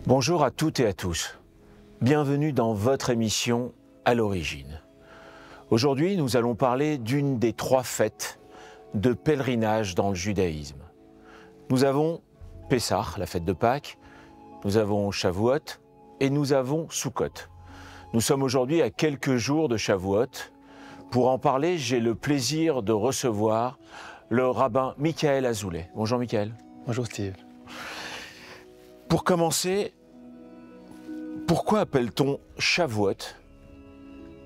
Bonjour à toutes et à tous. Bienvenue dans votre émission À l'origine. Aujourd'hui, nous allons parler d'une des trois fêtes de pèlerinage dans le judaïsme. Nous avons Pessah, la fête de Pâques, nous avons Shavuot et nous avons Sukkot. Nous sommes aujourd'hui à quelques jours de Shavuot. Pour en parler, j'ai le plaisir de recevoir le rabbin Michael Azoulay. Bonjour Michael. Bonjour Steve. Pour commencer, pourquoi appelle-t-on Shavuot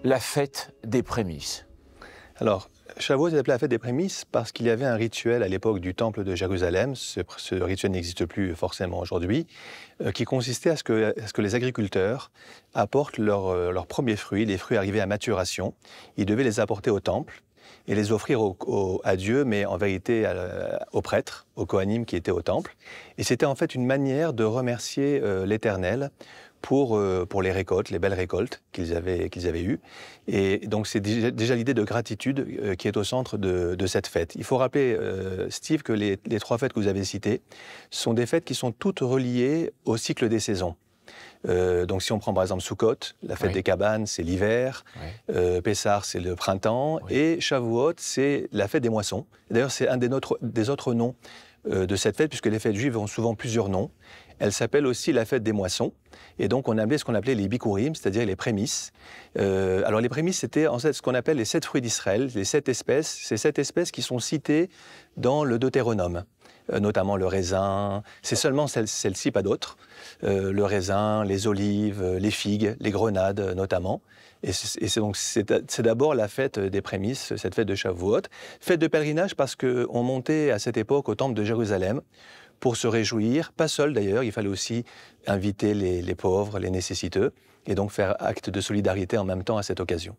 la fête des prémices? Alors, Shavuot est appelé la fête des prémices parce qu'il y avait un rituel à l'époque du temple de Jérusalem, ce rituel n'existe plus forcément aujourd'hui, qui consistait à ce que les agriculteurs apportent leurs premiers fruits, les fruits arrivés à maturation. Ils devaient les apporter au temple et les offrir à Dieu, mais en vérité aux prêtres, aux Kohanim qui étaient au temple. Et c'était en fait une manière de remercier l'Éternel pour les récoltes, les belles récoltes qu'ils avaient eues. Et donc c'est déjà l'idée de gratitude qui est au centre de cette fête. Il faut rappeler, Steve, que les trois fêtes que vous avez citées sont des fêtes qui sont toutes reliées au cycle des saisons. Donc si on prend par exemple Sukkot, la fête des cabanes, c'est l'hiver, Pessah, c'est le printemps, et Shavuot, c'est la fête des moissons. D'ailleurs, c'est un des autres noms de cette fête, puisque les fêtes juives ont souvent plusieurs noms. Elle s'appelle aussi la fête des moissons, et donc on appelait ce qu'on appelait les bikurim, c'est-à-dire les prémices. Alors les prémices, c'était en fait ce qu'on appelle les 7 fruits d'Israël, les 7 espèces, ces 7 espèces qui sont citées dans le Deutéronome. Notamment le raisin, c'est seulement celle-ci, pas d'autres. Le raisin, les olives, les figues, les grenades notamment. Et c'est d'abord la fête des prémices, cette fête de Shavuot. Fête de pèlerinage parce qu'on montait à cette époque au temple de Jérusalem pour se réjouir, pas seul d'ailleurs, il fallait aussi inviter les pauvres, les nécessiteux, et donc faire acte de solidarité en même temps à cette occasion.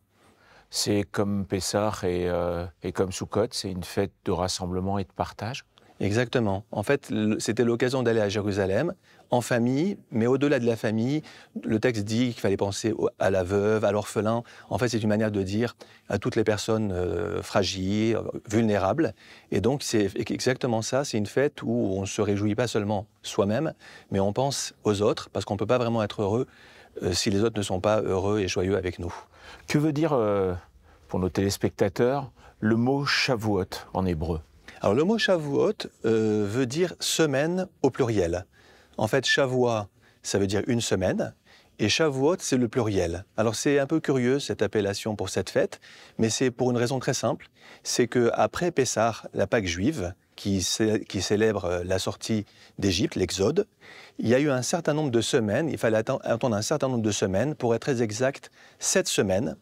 C'est comme Pessah et comme Sukkot, c'est une fête de rassemblement et de partage? Exactement. En fait, c'était l'occasion d'aller à Jérusalem, en famille, mais au-delà de la famille, le texte dit qu'il fallait penser à la veuve, à l'orphelin. En fait, c'est une manière de dire à toutes les personnes fragiles, vulnérables. Et donc, c'est exactement ça, c'est une fête où on ne se réjouit pas seulement soi-même, mais on pense aux autres, parce qu'on ne peut pas vraiment être heureux si les autres ne sont pas heureux et joyeux avec nous. Que veut dire, pour nos téléspectateurs, le mot Shavuot en hébreu? Alors le mot Shavuot veut dire semaine au pluriel. En fait, Shavua, ça veut dire une semaine, et Shavuot, c'est le pluriel. Alors c'est un peu curieux cette appellation pour cette fête, mais c'est pour une raison très simple, c'est qu'après Pessah, la Pâque juive, qui célèbre la sortie d'Égypte, l'Exode, il y a eu un certain nombre de semaines, il fallait attendre un certain nombre de semaines, pour être très exact, 7 semaines,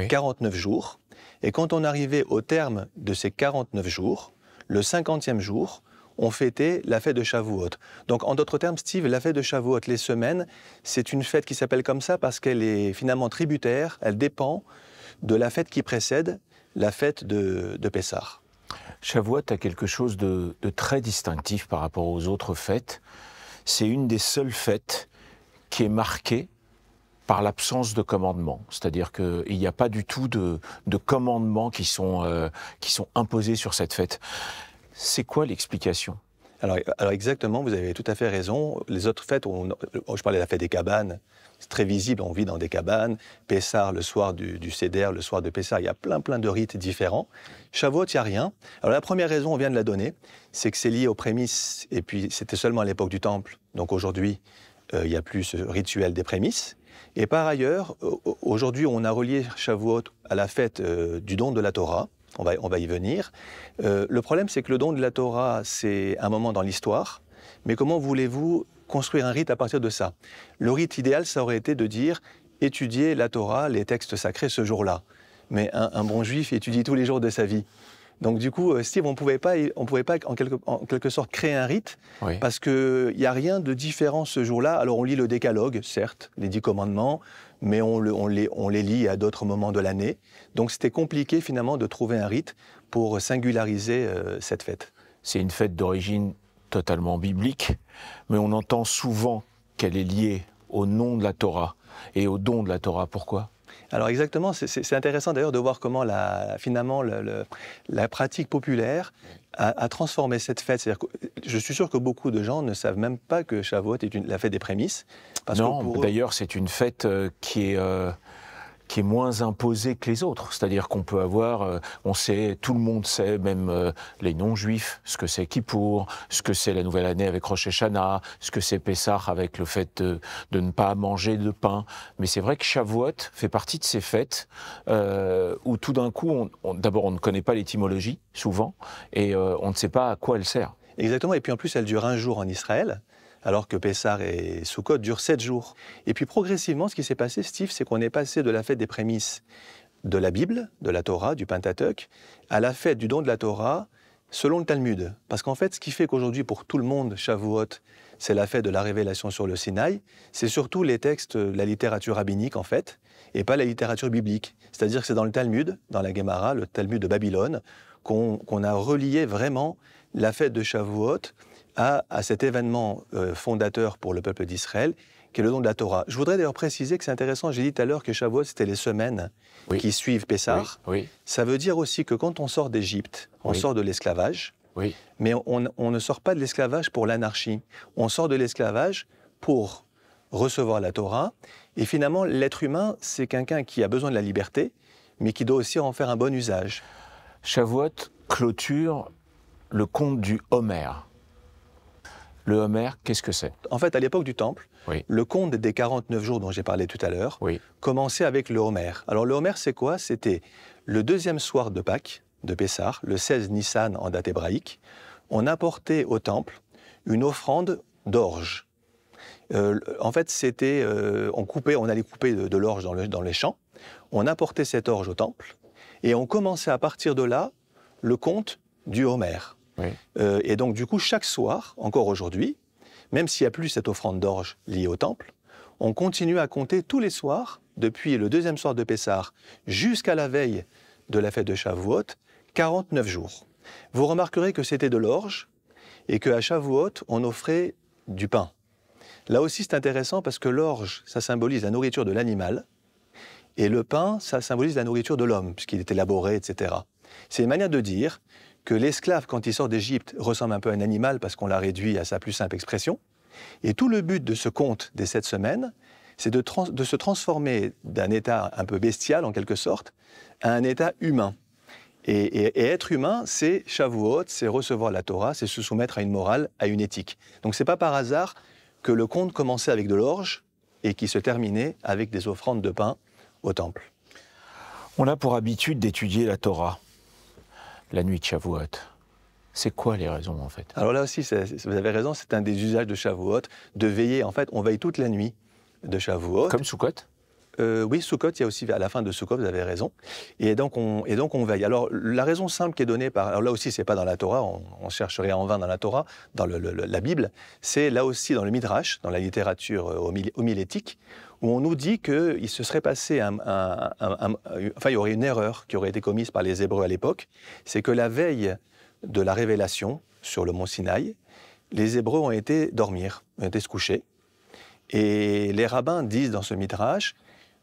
49 jours, et quand on arrivait au terme de ces 49 jours, le 50e jour, on fêtait la fête de Shavuot. Donc, en d'autres termes, Steve, la fête de Shavuot, les semaines, c'est une fête qui s'appelle comme ça parce qu'elle est finalement tributaire, elle dépend de la fête qui précède la fête de Pessah. Shavuot a quelque chose de très distinctif par rapport aux autres fêtes. C'est une des seules fêtes qui est marquée par l'absence de commandements. C'est-à-dire qu'il n'y a pas du tout de commandements qui sont imposés sur cette fête. C'est quoi l'explication? Alors exactement, vous avez tout à fait raison. Les autres fêtes, je parlais de la fête des cabanes, c'est très visible, on vit dans des cabanes. Pessah, le soir du Seder, le soir de Pessah, il y a plein de rites différents. Shavuot, il n'y a rien. Alors la première raison, on vient de la donner, c'est que c'est lié aux prémices, et puis c'était seulement à l'époque du Temple. Donc aujourd'hui, il n'y a plus ce rituel des prémices. Et par ailleurs, aujourd'hui, on a relié Shavuot à la fête du don de la Torah. On va y venir. Le problème, c'est que le don de la Torah, c'est un moment dans l'histoire. Mais comment voulez-vous construire un rite à partir de ça? Le rite idéal, ça aurait été de dire étudier la Torah, les textes sacrés, ce jour-là. Mais un bon juif étudie tous les jours de sa vie. Donc du coup, Steve, on ne pouvait pas en quelque sorte créer un rite, parce qu'il n'y a rien de différent ce jour-là. Alors on lit le décalogue, certes, les 10 commandements, mais on les lit à d'autres moments de l'année. Donc c'était compliqué finalement de trouver un rite pour singulariser cette fête. C'est une fête d'origine totalement biblique, mais on entend souvent qu'elle est liée au nom de la Torah et au don de la Torah. Pourquoi ? Alors exactement, c'est intéressant d'ailleurs de voir comment finalement la pratique populaire a transformé cette fête. C'est-à-dire que je suis sûr que beaucoup de gens ne savent même pas que Shavuot est la fête des prémices. Parce non, que d'ailleurs c'est une fête qui est moins imposée que les autres. C'est-à-dire qu'on peut avoir, tout le monde sait, même les non-juifs, ce que c'est Kippour, ce que c'est la nouvelle année avec Rosh Hashanah, ce que c'est Pessah avec le fait de ne pas manger de pain. Mais c'est vrai que Shavuot fait partie de ces fêtes où tout d'un coup, d'abord on ne connaît pas l'étymologie, souvent, et on ne sait pas à quoi elle sert. Exactement, et puis en plus elle dure un jour en Israël, alors que Pessah et Sukkot durent 7 jours. Et puis progressivement, ce qui s'est passé, Steve, c'est qu'on est passé de la fête des prémices de la Bible, de la Torah, du Pentateuque, à la fête du don de la Torah selon le Talmud. Parce qu'en fait, ce qui fait qu'aujourd'hui, pour tout le monde, Shavuot, c'est la fête de la révélation sur le Sinaï, c'est surtout les textes, la littérature rabbinique, en fait, et pas la littérature biblique. C'est-à-dire que c'est dans le Talmud, dans la Guémara, le Talmud de Babylone, qu'on a relié vraiment la fête de Shavuot à cet événement fondateur pour le peuple d'Israël, qui est le don de la Torah. Je voudrais d'ailleurs préciser que c'est intéressant, j'ai dit tout à l'heure que Shavuot, c'était les semaines qui suivent Pessah. Oui. Ça veut dire aussi que quand on sort d'Égypte, on sort de l'esclavage, mais on ne sort pas de l'esclavage pour l'anarchie. On sort de l'esclavage pour recevoir la Torah. Et finalement, l'être humain, c'est quelqu'un qui a besoin de la liberté, mais qui doit aussi en faire un bon usage. Shavuot clôture le conte du Homer. Le Homer, qu'est-ce que c'est? En fait, à l'époque du Temple, le conte des 49 jours dont j'ai parlé tout à l'heure commençait avec le Homer. Alors le Homer, c'est quoi? C'était le deuxième soir de Pâques, de Pessah, le 16 Nissan en date hébraïque. On apportait au Temple une offrande d'orge. En fait, c'était, on allait couper de l'orge dans les champs. On apportait cette orge au Temple et on commençait à partir de là le conte du Homer. Et donc, du coup, chaque soir, encore aujourd'hui, même s'il n'y a plus cette offrande d'orge liée au temple, on continue à compter tous les soirs, depuis le deuxième soir de Pessah jusqu'à la veille de la fête de Shavuot, 49 jours. Vous remarquerez que c'était de l'orge et qu'à Shavuot, on offrait du pain. Là aussi, c'est intéressant parce que l'orge, ça symbolise la nourriture de l'animal et le pain, ça symbolise la nourriture de l'homme, puisqu'il est élaboré, etc. C'est une manière de dire que l'esclave, quand il sort d'Égypte, ressemble un peu à un animal parce qu'on l'a réduit à sa plus simple expression. Et tout le but de ce conte des 7 semaines, c'est de se transformer d'un état un peu bestial, en quelque sorte, à un état humain. Et être humain, c'est Shavuot, c'est recevoir la Torah, c'est se soumettre à une morale, à une éthique. Donc c'est pas par hasard que le conte commençait avec de l'orge et qui se terminait avec des offrandes de pain au temple. On a pour habitude d'étudier la Torah la nuit de Shavuot. C'est quoi les raisons, en fait? Alors là aussi, vous avez raison, c'est un des usages de Shavuot, de veiller. En fait, on veille toute la nuit de Shavuot. Comme Sukkot? Oui, Sukkot, il y a aussi, à la fin de Sukkot, vous avez raison. Et donc, on veille. Alors, la raison simple qui est donnée par... Alors là aussi, c'est pas dans la Torah, on chercherait en vain dans la Torah, dans la Bible. C'est là aussi dans le Midrash, dans la littérature homilétique, où on nous dit qu'il se serait passé il y aurait une erreur qui aurait été commise par les Hébreux à l'époque. C'est que la veille de la révélation sur le mont Sinaï, les Hébreux ont été dormir, ont été se coucher. Et les rabbins disent dans ce Midrash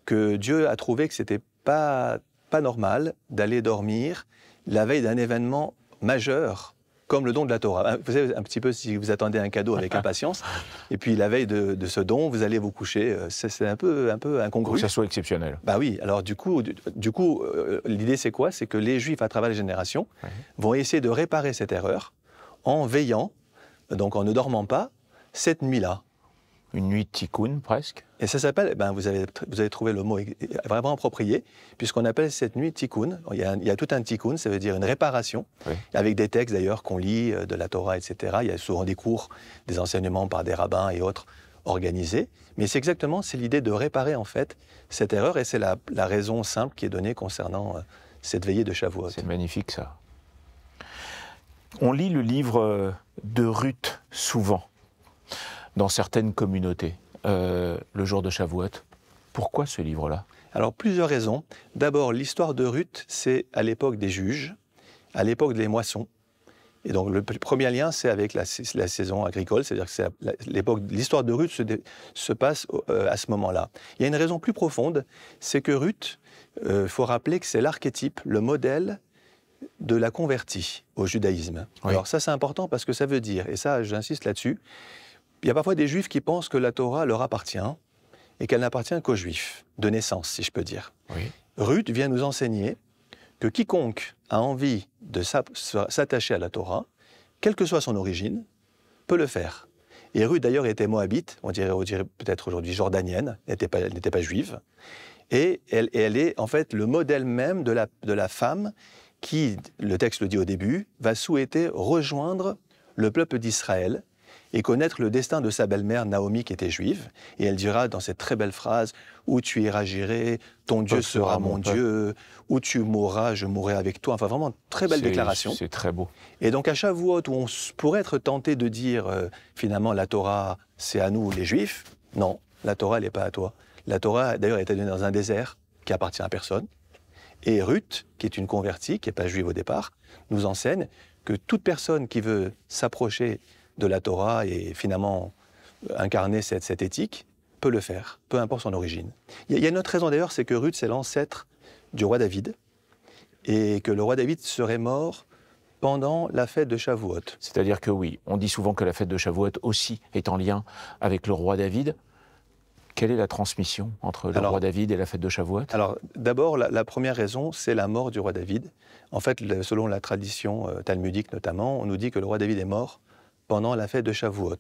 que Dieu a trouvé que c'était pas normal d'aller dormir la veille d'un événement majeur comme le don de la Torah. Vous savez, un petit peu si vous attendez un cadeau avec impatience, et puis la veille de ce don, vous allez vous coucher. C'est un peu incongru. Faut que ça soit exceptionnel. Bah oui, alors du coup l'idée c'est quoi? C'est que les Juifs, à travers les générations, vont essayer de réparer cette erreur en veillant, donc en ne dormant pas, cette nuit-là. Une nuit de tikkun, presque. Et ça s'appelle, vous avez trouvé le mot vraiment approprié, puisqu'on appelle cette nuit tikkun. Il y a tout un tikkun, ça veut dire une réparation, avec des textes d'ailleurs qu'on lit, de la Torah, etc. Il y a souvent des cours, des enseignements par des rabbins et autres organisés. Mais c'est l'idée de réparer en fait cette erreur, et c'est la raison simple qui est donnée concernant cette veillée de Shavuot. C'est magnifique ça. On lit le livre de Ruth souvent, dans certaines communautés, le jour de Shavuot. Pourquoi ce livre-là? Alors, plusieurs raisons. D'abord, l'histoire de Ruth, c'est à l'époque des juges, à l'époque des moissons. Et donc le premier lien, c'est avec la saison agricole, c'est-à-dire que c'est l'histoire de Ruth se passe à ce moment-là. Il y a une raison plus profonde, c'est que Ruth, il faut rappeler que c'est l'archétype, le modèle de la convertie au judaïsme. Oui. Alors ça, c'est important parce que ça veut dire, et ça, j'insiste là-dessus, il y a parfois des juifs qui pensent que la Torah leur appartient et qu'elle n'appartient qu'aux juifs, de naissance, si je peux dire. Oui. Ruth vient nous enseigner que quiconque a envie de s'attacher à la Torah, quelle que soit son origine, peut le faire. Et Ruth, d'ailleurs, était moabite, on dirait peut-être aujourd'hui jordanienne, n'était pas juive, et elle est en fait le modèle même de la femme qui, le texte le dit au début, va souhaiter rejoindre le peuple d'Israël et connaître le destin de sa belle-mère Naomi qui était juive. Et elle dira dans cette très belle phrase « Où tu iras, j'irai, ton Dieu sera mon Dieu, où tu mourras, je mourrai avec toi ». Enfin, vraiment, très belle déclaration. C'est très beau. Et donc, à Shavuot, où on pourrait être tenté de dire finalement, la Torah, c'est à nous, les Juifs. Non, la Torah, elle n'est pas à toi. La Torah, d'ailleurs, a été donnée dans un désert qui appartient à personne. Et Ruth, qui est une convertie, qui n'est pas juive au départ, nous enseigne que toute personne qui veut s'approcher de la Torah et finalement incarner cette éthique peut le faire, peu importe son origine. Il y a une autre raison d'ailleurs, c'est que Ruth, c'est l'ancêtre du roi David et que le roi David serait mort pendant la fête de Shavuot. C'est-à-dire que oui, on dit souvent que la fête de Shavuot aussi est en lien avec le roi David. Quelle est la transmission entre le roi David et la fête de Shavuot? Alors, d'abord, la première raison, c'est la mort du roi David. En fait, selon la tradition talmudique notamment, on nous dit que le roi David est mort pendant la fête de Shavuot.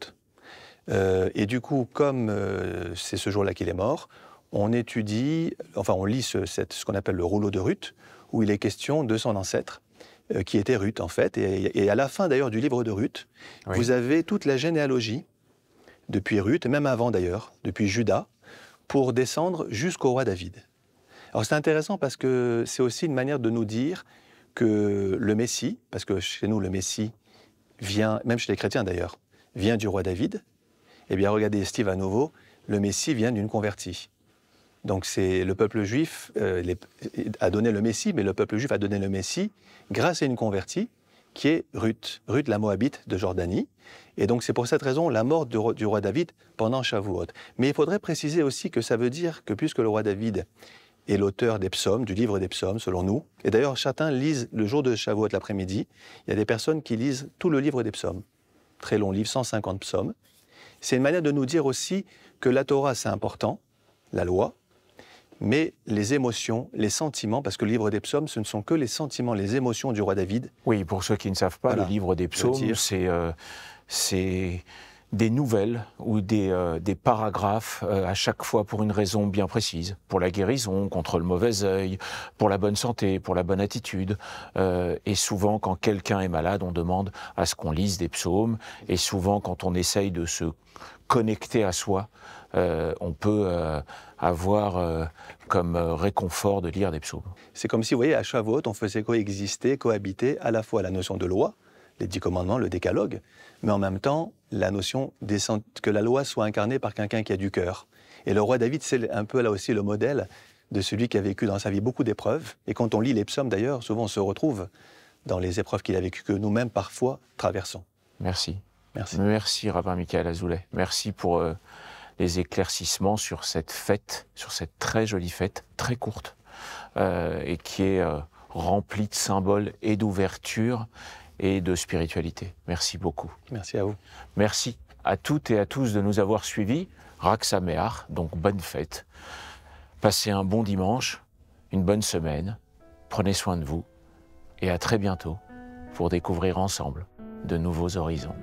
Et du coup, comme c'est ce jour-là qu'il est mort, on lit ce qu'on appelle le rouleau de Ruth, où il est question de son ancêtre, qui était Ruth en fait. Et à la fin d'ailleurs du livre de Ruth, oui, vous avez toute la généalogie, depuis Ruth, même avant d'ailleurs, depuis Juda, pour descendre jusqu'au roi David. Alors c'est intéressant parce que c'est aussi une manière de nous dire que le Messie, parce que chez nous le Messie vient, même chez les chrétiens d'ailleurs, vient du roi David. Eh bien regardez Steve à nouveau, le Messie vient d'une convertie. Donc c'est le peuple juif a donné le Messie, mais le peuple juif a donné le Messie grâce à une convertie qui est Ruth la Moabite de Jordanie. Et donc c'est pour cette raison la mort du roi David pendant Shavuot. Mais il faudrait préciser aussi que ça veut dire que puisque le roi David est l'auteur des psaumes, du livre des psaumes selon nous, et d'ailleurs certains lisent le jour de Shavuot l'après-midi, il y a des personnes qui lisent tout le livre des psaumes, très long livre, 150 psaumes. C'est une manière de nous dire aussi que la Torah c'est important, la loi, mais les émotions, les sentiments, parce que le livre des psaumes, ce ne sont que les sentiments, les émotions du roi David. Oui, pour ceux qui ne savent pas, voilà, le livre des psaumes, c'est des nouvelles ou des paragraphes à chaque fois pour une raison bien précise. Pour la guérison, contre le mauvais œil, pour la bonne santé, pour la bonne attitude. Et souvent, quand quelqu'un est malade, on demande à ce qu'on lise des psaumes. Et souvent, quand on essaye de se connecter à soi, on peut avoir comme réconfort de lire des psaumes. C'est comme si, vous voyez, à Shavuot, on faisait cohabiter à la fois la notion de loi, les 10 commandements, le décalogue, mais en même temps, la notion que la loi soit incarnée par quelqu'un qui a du cœur. Et le roi David, c'est un peu là aussi le modèle de celui qui a vécu dans sa vie beaucoup d'épreuves. Et quand on lit les psaumes, d'ailleurs, souvent on se retrouve dans les épreuves qu'il a vécues, que nous-mêmes, parfois, traversons. Merci. Merci. Merci, Rabbin Michael Azoulay. Merci pour les éclaircissements sur cette fête, sur cette très jolie fête, très courte, et qui est remplie de symboles et d'ouverture et de spiritualité. Merci beaucoup. Merci à vous. Merci à toutes et à tous de nous avoir suivis. Chag Sameach, donc bonne fête. Passez un bon dimanche, une bonne semaine. Prenez soin de vous et à très bientôt pour découvrir ensemble de nouveaux horizons.